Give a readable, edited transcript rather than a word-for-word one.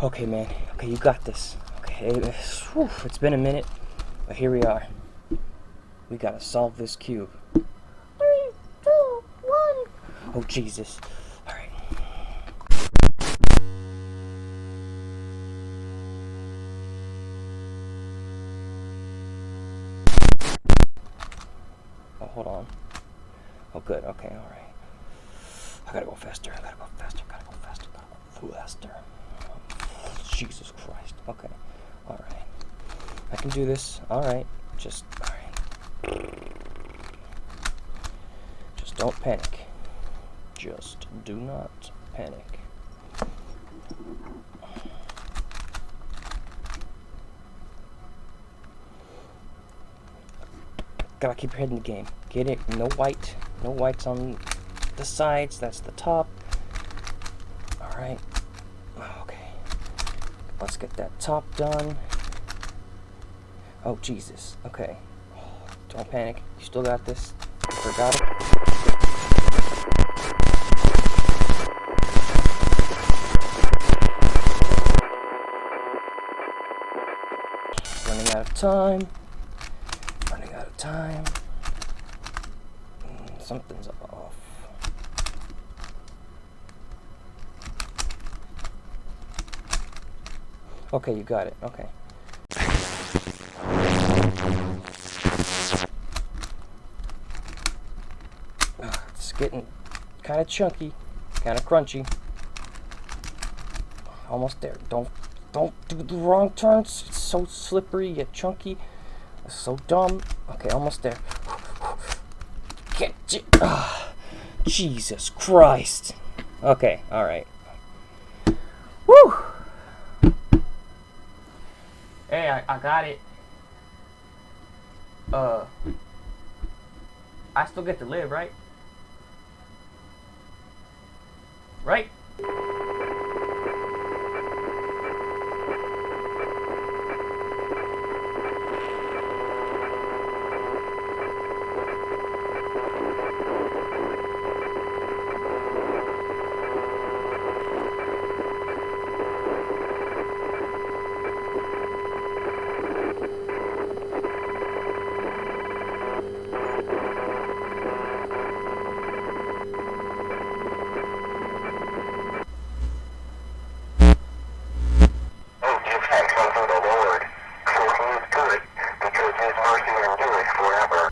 Okay, man. Okay, you got this. Okay, whew, it's been a minute, but here we are. We gotta solve this cube. 3, 2, 1. Oh, Jesus. Alright. Oh, hold on. Oh, good. Okay, alright. I gotta go faster. I gotta go faster. Gotta go faster. Gotta go faster. Jesus Christ. Okay. Alright. I can do this. Alright. Alright. Just don't panic. Just do not panic. Gotta keep your head in the game. Get it? No white. No whites on the sides. That's the top. Alright. Okay. Let's get that top done. Oh, Jesus. Okay. Don't panic. You still got this. You forgot it. Running out of time. Running out of time. Something's off. Okay, you got it. Okay. It's getting kind of chunky, kind of crunchy. Almost there. Don't do the wrong turns. It's so slippery yet chunky. It's so dumb. Okay, almost there. Jesus Christ. Okay, all right. Woo. Hey, I got it. I still get to live, right? Right? Thanks unto the Lord, for he is good, because his mercy endureth forever.